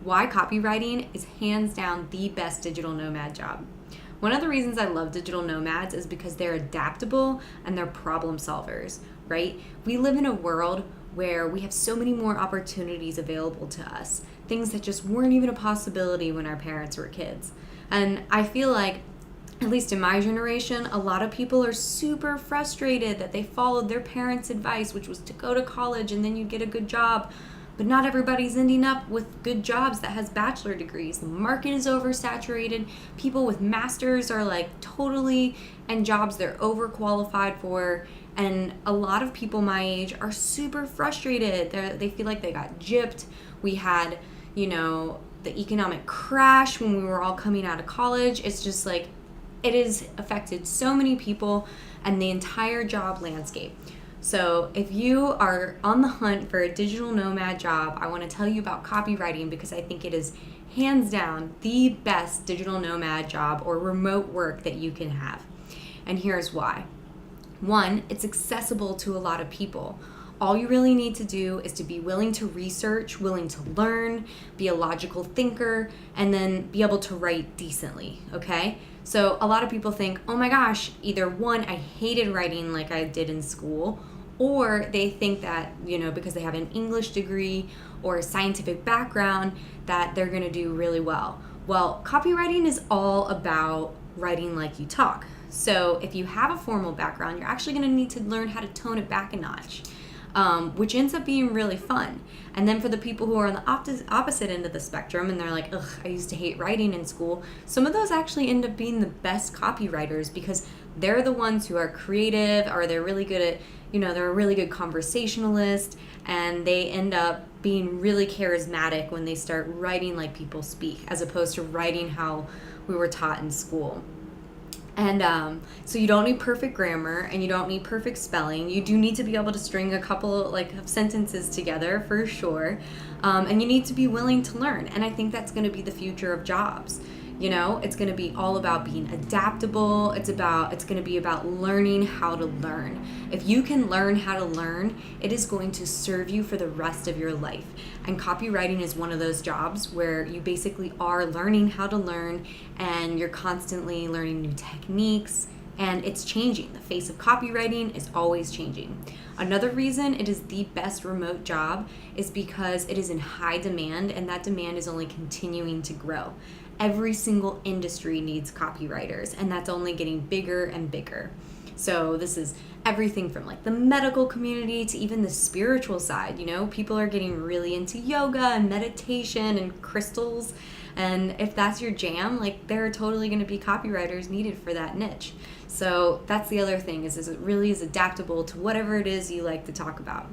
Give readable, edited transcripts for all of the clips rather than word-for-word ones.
why copywriting is hands down the best digital nomad job. One of the reasons I love digital nomads is because they're adaptable and they're problem solvers, right? We live in a world where we have so many more opportunities available to us, things that just weren't even a possibility when our parents were kids. And I feel like, at least in my generation, a lot of people are super frustrated that they followed their parents' advice, which was to go to college and then you get a good job. But not everybody's ending up with good jobs that has bachelor degrees. The market is oversaturated. People with masters are like totally in jobs they're overqualified for. And a lot of people my age are super frustrated. They feel like they got gypped. We had, the economic crash when we were all coming out of college. It's just like, it has affected so many people and the entire job landscape. So if you are on the hunt for a digital nomad job, I want to tell you about copywriting because I think it is hands down the best digital nomad job or remote work that you can have. And here's why. One, it's accessible to a lot of people. All you really need to do is to be willing to research, willing to learn, be a logical thinker, and then be able to write decently, okay? So a lot of people think, oh my gosh, either one, I hated writing like I did in school, or they think that, because they have an English degree or a scientific background, that they're gonna do really well. Well, copywriting is all about writing like you talk. So if you have a formal background, you're actually gonna need to learn how to tone it back a notch. Which ends up being really fun. And then for the people who are on the opposite end of the spectrum and they're like, ugh, I used to hate writing in school, some of those actually end up being the best copywriters because they're the ones who are creative or they're really good at, they're a really good conversationalist and they end up being really charismatic when they start writing like people speak as opposed to writing how we were taught in school. And so you don't need perfect grammar and you don't need perfect spelling. You do need to be able to string a couple of sentences together for sure. And you need to be willing to learn. And I think that's going to be the future of jobs. It's going to be all about being adaptable. It's going to be about learning how to learn. If you can learn how to learn, it is going to serve you for the rest of your life. And copywriting is one of those jobs where you basically are learning how to learn and you're constantly learning new techniques and it's changing. The face of copywriting is always changing. Another reason it is the best remote job is because it is in high demand and that demand is only continuing to grow. Every single industry needs copywriters, and that's only getting bigger and bigger. So this is everything from the medical community to even the spiritual side. People are getting really into yoga and meditation and crystals. And if that's your jam, there are totally going to be copywriters needed for that niche. So that's the other thing is it really is adaptable to whatever it is you like to talk about.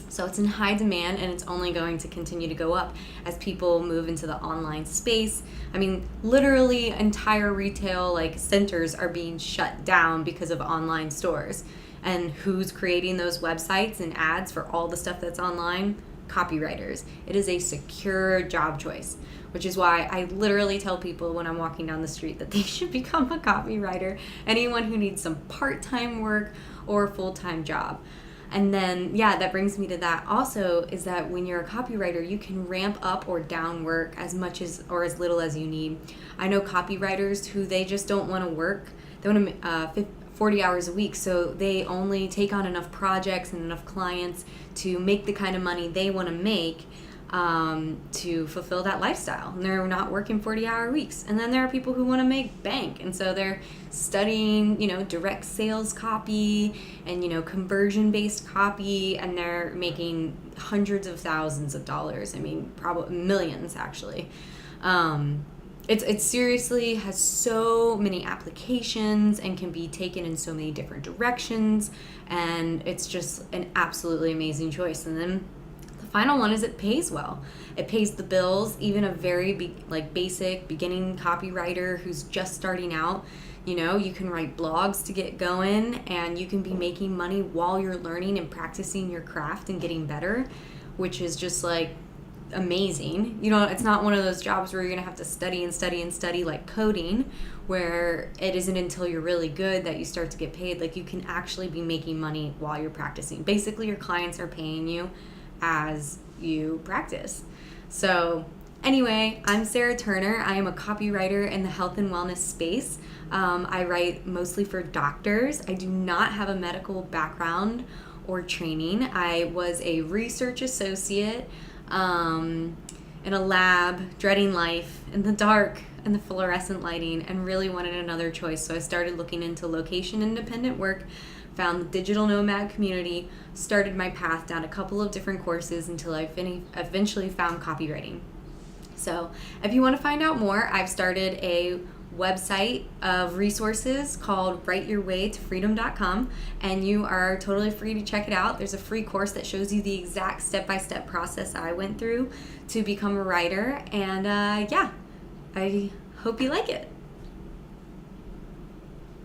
So it's in high demand and it's only going to continue to go up as people move into the online space. I mean, literally entire retail centers are being shut down because of online stores. And who's creating those websites and ads for all the stuff that's online? Copywriters. It is a secure job choice, which is why I literally tell people when I'm walking down the street that they should become a copywriter. Anyone who needs some part-time work or a full-time job. And then, that brings me to that also is that when you're a copywriter, you can ramp up or down work as much as or as little as you need. I know copywriters who they just don't want to work. They want to 40 hours a week, so they only take on enough projects and enough clients to make the kind of money they want to make to fulfill that lifestyle. And they're not working 40-hour weeks. And then there are people who want to make bank. And so they're studying, direct sales copy and, conversion-based copy. And they're making hundreds of thousands of dollars. I mean, probably millions, actually. It seriously has so many applications and can be taken in so many different directions. And it's just an absolutely amazing choice. And then final one is it pays well. It pays the bills. Even a very basic beginning copywriter who's just starting out, you can write blogs to get going and you can be making money while you're learning and practicing your craft and getting better, which is just amazing. It's not one of those jobs where you're going to have to study and study and study like coding, where it isn't until you're really good that you start to get paid. You can actually be making money while you're practicing. Basically, your clients are paying you as you practice. So Anyway, I'm Sarah Turner. I am a copywriter in the health and wellness space. I write mostly for doctors. I do not have a medical background or training. I was a research associate in a lab, dreading life in the dark and the fluorescent lighting, and really wanted another choice. So I started looking into location independent work, found the digital nomad community, started my path down a couple of different courses until I eventually found copywriting. So if you want to find out more, I've started a website of resources called writeyourwaytofreedom.com, and you are totally free to check it out. There's a free course that shows you the exact step-by-step process I went through to become a writer, and I hope you like it.